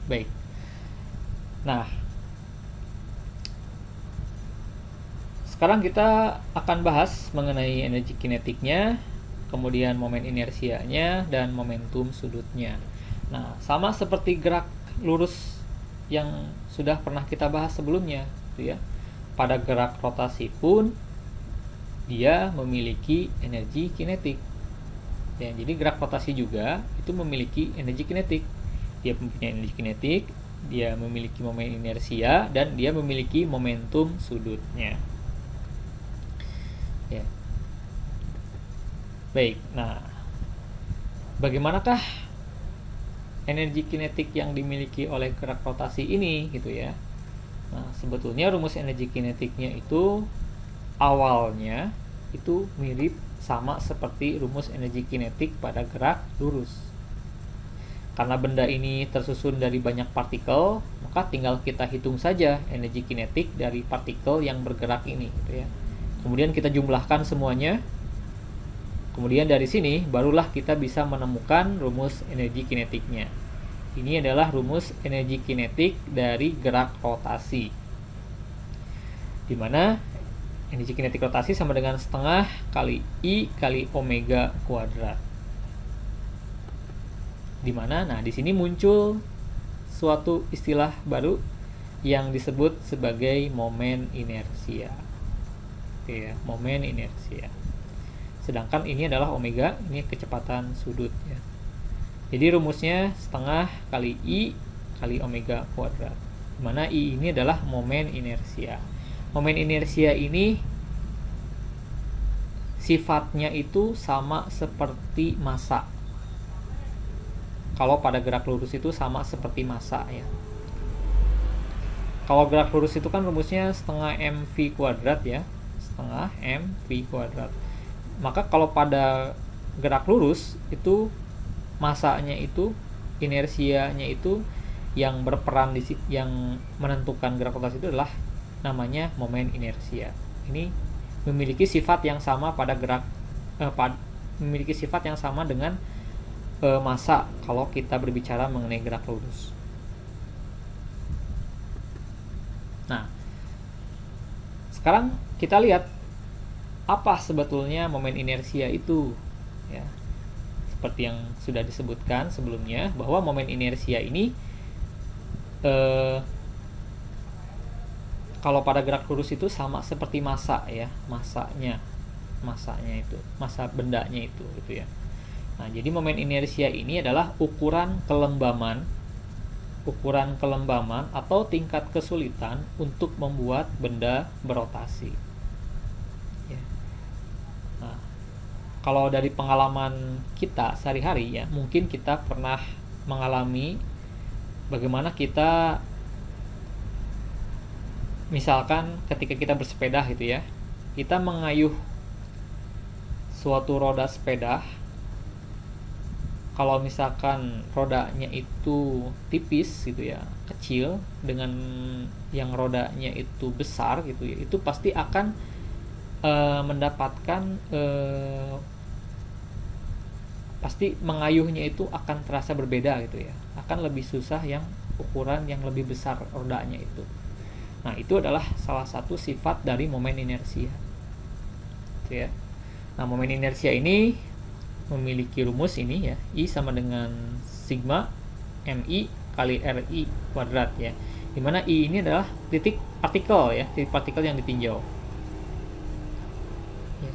Baik. Nah, sekarang kita akan bahas mengenai energi kinetiknya, kemudian momen inersianya, dan momentum sudutnya. Nah, sama seperti gerak lurus yang sudah pernah kita bahas sebelumnya, gitu ya. Pada gerak rotasi pun dia memiliki energi kinetik. Ya, jadi gerak rotasi juga itu memiliki energi kinetik. Dia mempunyai energi kinetik, dia memiliki momen inersia, dan dia memiliki momentum sudutnya. Ya. Baik, nah bagaimanakah energi kinetik yang dimiliki oleh gerak rotasi ini gitu ya. Nah, sebetulnya rumus energi kinetiknya itu awalnya itu mirip sama seperti rumus energi kinetik pada gerak lurus. Karena benda ini tersusun dari banyak partikel, maka tinggal kita hitung saja energi kinetik dari partikel yang bergerak ini gitu ya. Kemudian kita jumlahkan semuanya. Kemudian dari sini barulah kita bisa menemukan rumus energi kinetiknya. Ini adalah rumus energi kinetik dari gerak rotasi, di mana energi kinetik rotasi sama dengan setengah kali I kali omega kuadrat. Di mana, nah di sini muncul suatu istilah baru yang disebut sebagai momen inersia. Ya, momen inersia. Sedangkan ini adalah omega, ini kecepatan sudut ya. Jadi rumusnya setengah kali I kali omega kuadrat. Dimana I ini adalah momen inersia. Momen inersia ini sifatnya itu sama seperti massa. Kalau pada gerak lurus itu sama seperti massa ya. Kalau gerak lurus itu kan rumusnya setengah mv kuadrat ya, setengah mv kuadrat. Maka kalau pada gerak lurus itu masanya itu, inersianya itu yang berperan yang menentukan gerak rotasi itu adalah namanya momen inersia. Ini memiliki sifat yang sama pada gerak memiliki sifat yang sama dengan massa kalau kita berbicara mengenai gerak lurus. Nah, sekarang kita lihat apa sebetulnya momen inersia itu ya. Seperti yang sudah disebutkan sebelumnya bahwa momen inersia ini kalau pada gerak lurus itu sama seperti massa ya, masanya itu, massa bendanya itu gitu ya. Nah, jadi momen inersia ini adalah ukuran kelembaman atau tingkat kesulitan untuk membuat benda berotasi. Ya. Nah, kalau dari pengalaman kita sehari-hari ya, mungkin kita pernah mengalami bagaimana kita misalkan ketika kita bersepeda gitu ya, kita mengayuh suatu roda sepeda. Kalau misalkan rodanya itu tipis gitu ya, kecil dengan yang rodanya itu besar gitu ya, itu pasti akan mendapatkan pasti mengayuhnya itu akan terasa berbeda gitu ya, akan lebih susah yang ukuran yang lebih besar rodanya itu. Nah, itu adalah salah satu sifat dari momen inersia gitu ya. Nah, momen inersia ini memiliki rumus ini ya, I sama dengan sigma MI kali RI kuadrat ya, dimana I ini adalah titik partikel ya, titik partikel yang ditinjau ya.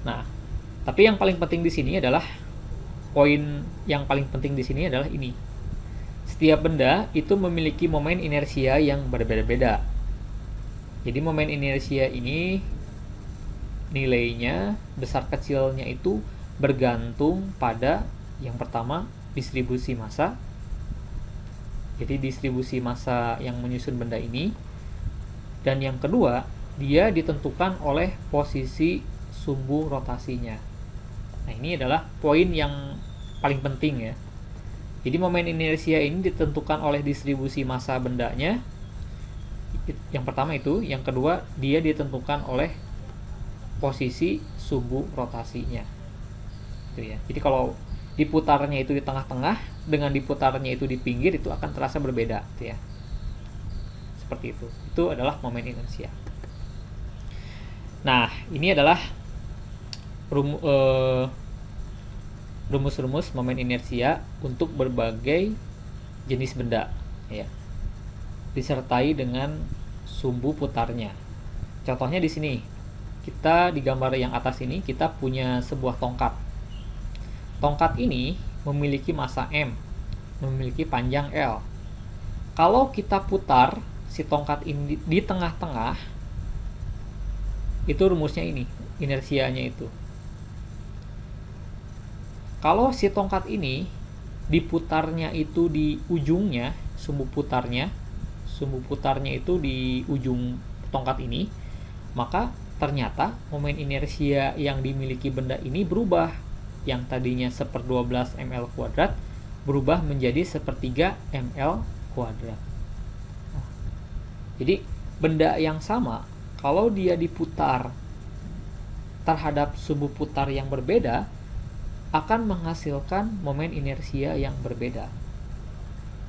Nah, tapi yang paling penting di sini adalah poin yang paling penting di sini adalah ini, setiap benda itu memiliki momen inersia yang berbeda-beda. Jadi momen inersia ini nilainya besar kecilnya itu bergantung pada yang pertama distribusi massa. Jadi distribusi massa yang menyusun benda ini, dan yang kedua dia ditentukan oleh posisi sumbu rotasinya. Nah, ini adalah poin yang paling penting ya. Jadi momen inersia ini ditentukan oleh distribusi massa bendanya. Yang pertama itu, yang kedua dia ditentukan oleh posisi sumbu rotasinya. Gitu ya. Jadi kalau diputarnya itu di tengah-tengah, dengan diputarnya itu di pinggir itu akan terasa berbeda gitu ya. Seperti itu. Itu adalah momen inersia. Nah, ini adalah rumus-rumus momen inersia untuk berbagai jenis benda ya. Disertai dengan sumbu putarnya. Contohnya di sini. Kita di gambar yang atas ini kita punya sebuah tongkat. Tongkat ini memiliki massa M, memiliki panjang L. Kalau kita putar si tongkat ini di tengah-tengah, itu rumusnya ini, inersianya itu. Kalau si tongkat ini diputarnya itu di ujungnya, sumbu putarnya itu di ujung tongkat ini, maka ternyata momen inersia yang dimiliki benda ini berubah. Yang tadinya 1/12 ml kuadrat berubah menjadi 1/3 ml kuadrat. Jadi benda yang sama kalau dia diputar terhadap sumbu putar yang berbeda akan menghasilkan momen inersia yang berbeda.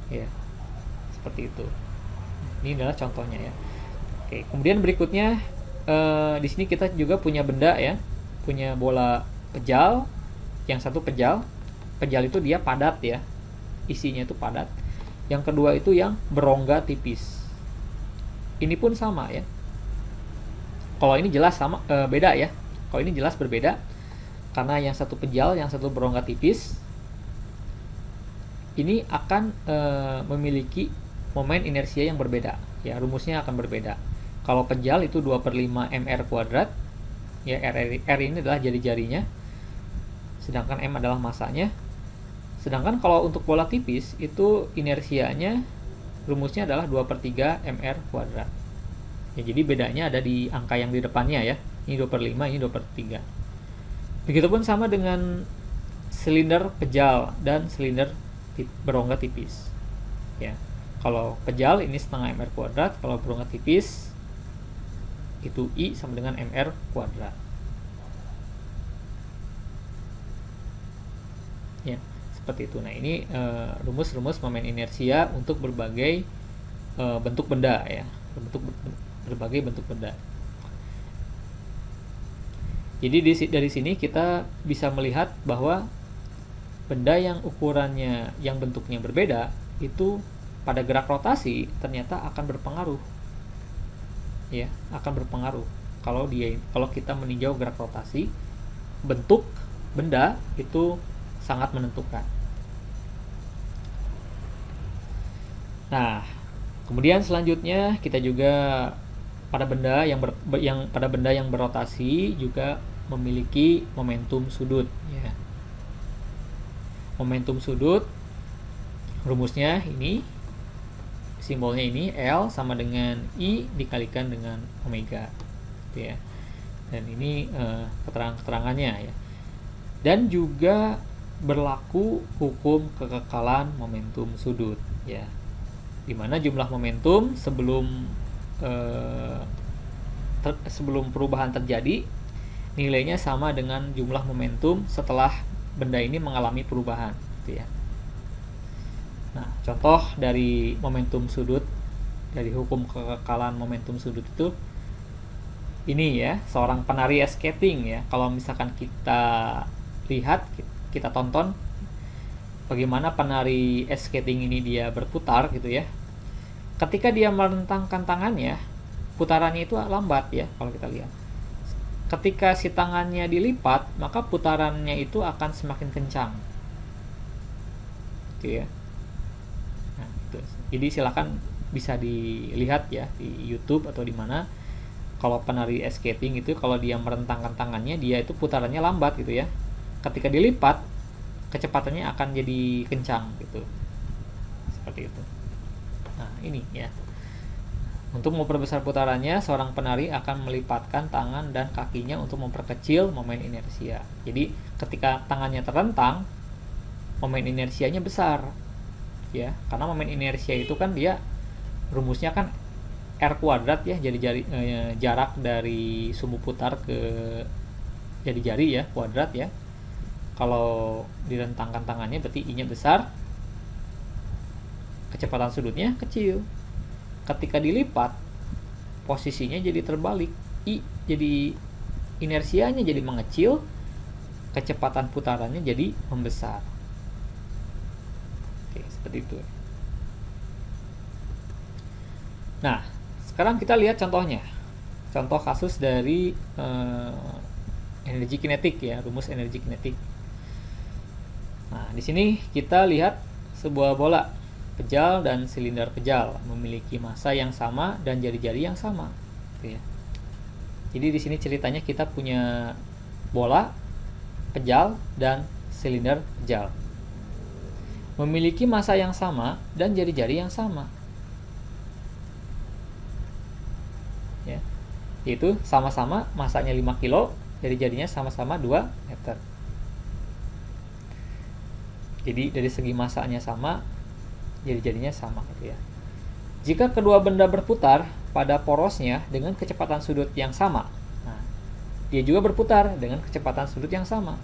Ya. Seperti itu. Ini adalah contohnya ya. Oke, kemudian berikutnya di sini kita juga punya benda ya, punya bola pejal. Yang satu pejal itu dia padat ya, isinya itu padat. Yang kedua itu yang berongga tipis. Ini pun sama ya. Kalau ini jelas sama beda ya. Kalau ini jelas berbeda karena yang satu pejal, yang satu berongga tipis. Ini akan memiliki momen inersia yang berbeda ya, rumusnya akan berbeda. Kalau pejal itu 2/5 mr kuadrat ya, R ini adalah jari-jarinya, sedangkan M adalah masanya. Sedangkan kalau untuk bola tipis itu inersianya rumusnya adalah 2/3 mr kuadrat ya, jadi bedanya ada di angka yang di depannya ya, ini 2/5, ini 2/3. Begitupun sama dengan silinder pejal dan silinder berongga tipis ya. Kalau pejal ini setengah mr kuadrat, kalau berongga tipis itu I sama dengan mr kuadrat ya, seperti itu. Nah, ini rumus-rumus momen inersia untuk berbagai bentuk benda ya, berbagai bentuk benda. Jadi dari sini kita bisa melihat bahwa benda yang ukurannya, yang bentuknya berbeda itu pada gerak rotasi ternyata akan berpengaruh ya, akan berpengaruh. Kalau kita meninjau gerak rotasi, bentuk benda itu sangat menentukan. Nah, kemudian selanjutnya kita juga pada benda yang berotasi juga memiliki momentum sudut ya. Momentum sudut rumusnya ini, simbolnya ini L sama dengan I dikalikan dengan omega gitu ya. Dan ini keterangannya ya. Dan juga berlaku hukum kekekalan momentum sudut ya, dimana jumlah momentum sebelum perubahan terjadi nilainya sama dengan jumlah momentum setelah benda ini mengalami perubahan gitu ya. Nah, contoh dari momentum sudut, dari hukum kekekalan momentum sudut itu ini ya, seorang penari ice skating ya. Kalau misalkan kita lihat, kita tonton bagaimana penari ice skating ini dia berputar gitu ya. Ketika dia merentangkan tangannya, putarannya itu lambat ya kalau kita lihat. Ketika si tangannya dilipat, maka putarannya itu akan semakin kencang. Gitu ya. Nah, itu. Jadi silakan bisa dilihat ya di YouTube atau di mana. Kalau penari ice skating itu kalau dia merentangkan tangannya, dia itu putarannya lambat gitu ya. Ketika dilipat, kecepatannya akan jadi kencang gitu. Seperti itu. Nah, ini ya. Untuk memperbesar putarannya, seorang penari akan melipatkan tangan dan kakinya untuk memperkecil momen inersia. Jadi, ketika tangannya terentang, momen inersianya besar. Ya, karena momen inersia itu kan dia rumusnya kan R kuadrat ya, jadi jarak dari sumbu putar ke jari-jari ya, kuadrat ya. Kalau direntangkan tangannya berarti I-nya besar, kecepatan sudutnya kecil. Ketika dilipat, posisinya jadi terbalik. Jadi inersianya jadi mengecil, kecepatan putarannya jadi membesar. Oke, seperti itu. Nah, sekarang kita lihat contohnya. Contoh kasus dari energi kinetik ya, rumus energi kinetik. Nah, di sini kita lihat sebuah bola pejal dan silinder pejal memiliki massa yang sama dan jari-jari yang sama, gitu ya. Jadi di sini ceritanya kita punya bola pejal dan silinder pejal memiliki massa yang sama dan jari-jari yang sama, ya, yaitu sama-sama massanya 5 kilo, jari-jarinya sama-sama 2 meter. Jadi dari segi massanya sama, jari-jarinya sama, gitu ya. Jika kedua benda berputar pada porosnya dengan kecepatan sudut yang sama, nah, dia juga berputar dengan kecepatan sudut yang sama.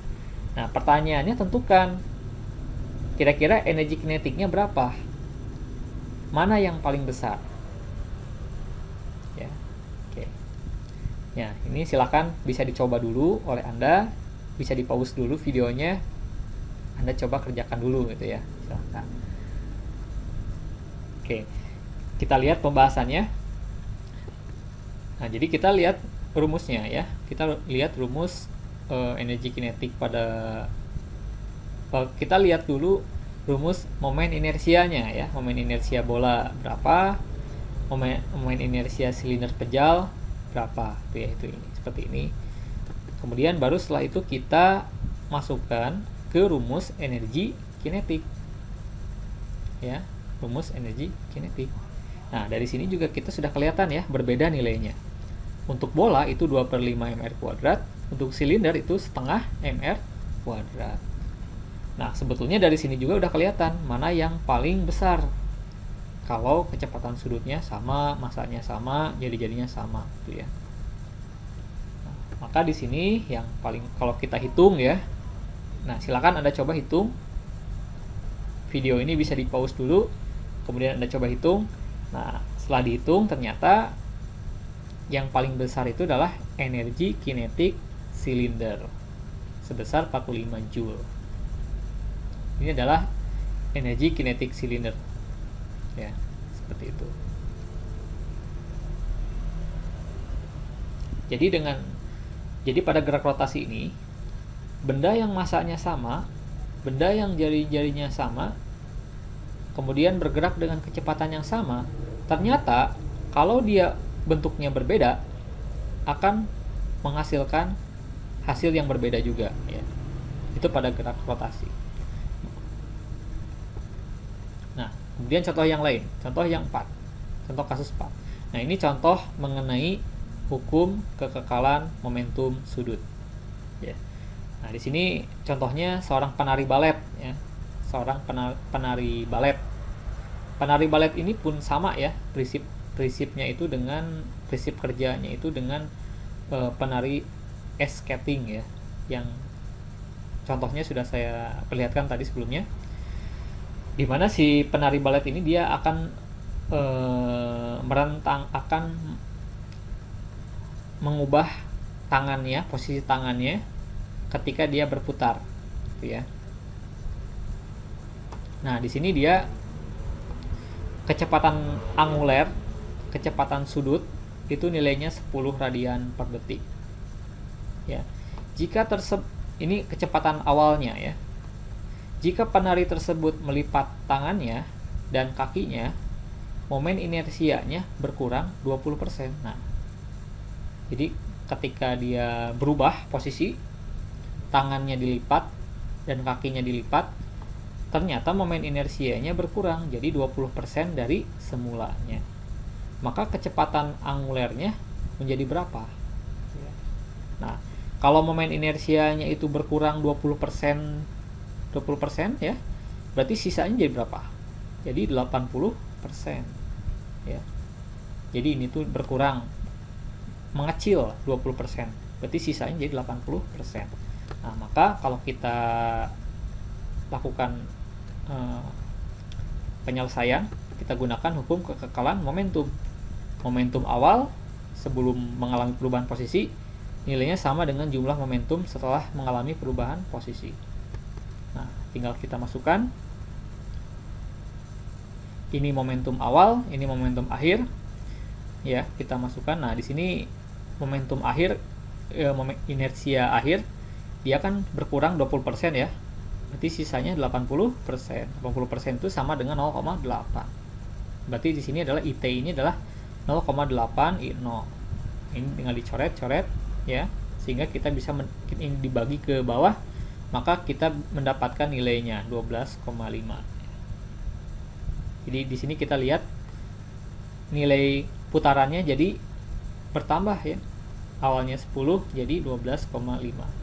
Nah, pertanyaannya tentukan kira-kira energi kinetiknya berapa? Mana yang paling besar? Ya, oke. Ya, ini silakan bisa dicoba dulu oleh Anda, bisa di-pause dulu videonya, Anda coba kerjakan dulu, gitu ya. Silakan. Oke, kita lihat pembahasannya. Nah, jadi kita lihat rumusnya ya. Kita lihat rumus energi kinetik pada kita lihat dulu rumus momen inersianya ya. Momen inersia bola berapa? Momen inersia silinder pejal berapa? Itu ini, seperti ini. Kemudian baru setelah itu kita masukkan ke rumus energi kinetik. Ya, rumus energi kinetik. Nah, dari sini juga kita sudah kelihatan ya, berbeda nilainya. Untuk bola itu 2/5 mr², untuk silinder itu setengah mr². Nah, sebetulnya dari sini juga udah kelihatan mana yang paling besar. Kalau kecepatan sudutnya sama, massanya sama, jari-jarinya sama, gitu ya. Nah, maka di sini yang paling, kalau kita hitung ya. Nah, silakan Anda coba hitung. Video ini bisa di-pause dulu, kemudian Anda coba hitung. Nah, setelah dihitung ternyata yang paling besar itu adalah energi kinetik silinder sebesar 45 Joule. Ini adalah energi kinetik silinder. Ya, seperti itu. Jadi pada gerak rotasi ini, benda yang massanya sama, benda yang jari-jarinya sama, kemudian bergerak dengan kecepatan yang sama, ternyata kalau dia bentuknya berbeda akan menghasilkan hasil yang berbeda juga ya. Itu pada gerak rotasi. Nah, kemudian contoh yang lain, contoh yang 4, contoh kasus 4. Nah, ini contoh mengenai hukum kekekalan momentum sudut ya. Nah, di sini contohnya seorang penari balet ya. Seorang penari balet. Penari balet ini pun sama ya, prinsipnya itu dengan prinsip kerjanya itu dengan penari ice skating ya, yang contohnya sudah saya perlihatkan tadi sebelumnya, di mana si penari balet ini dia akan akan mengubah tangannya, posisi tangannya ketika dia berputar, gitu ya. Nah, di sini dia kecepatan anguler, kecepatan sudut itu nilainya 10 radian per detik. Ya. Jika ini kecepatan awalnya ya. Jika penari tersebut melipat tangannya dan kakinya, momen inersianya berkurang 20%. Nah, jadi ketika dia berubah posisi, tangannya dilipat dan kakinya dilipat, ternyata momen inersianya berkurang jadi 20% dari semulanya. Maka kecepatan angulernya menjadi berapa? Nah, kalau momen inersianya itu berkurang 20% ya, berarti sisanya jadi berapa? Jadi 80% ya. Jadi ini tuh berkurang, mengecil 20%, berarti sisanya jadi 80%. Nah, maka kalau kita lakukan penyelesaian, kita gunakan hukum kekekalan momentum. Momentum awal sebelum mengalami perubahan posisi nilainya sama dengan jumlah momentum setelah mengalami perubahan posisi. Nah, tinggal kita masukkan. Ini momentum awal, ini momentum akhir. Ya, kita masukkan. Nah, di sini momentum akhir, inersia akhir, dia kan berkurang 20% ya. Berarti sisanya 80%. 80% itu sama dengan 0,8. Berarti di sini adalah IT ini adalah 0,8 I0. Ini tinggal dicoret-coret ya, sehingga kita bisa ini dibagi ke bawah, maka kita mendapatkan nilainya 12,5. Jadi di sini kita lihat nilai putarannya jadi bertambah ya. Awalnya 10 jadi 12,5.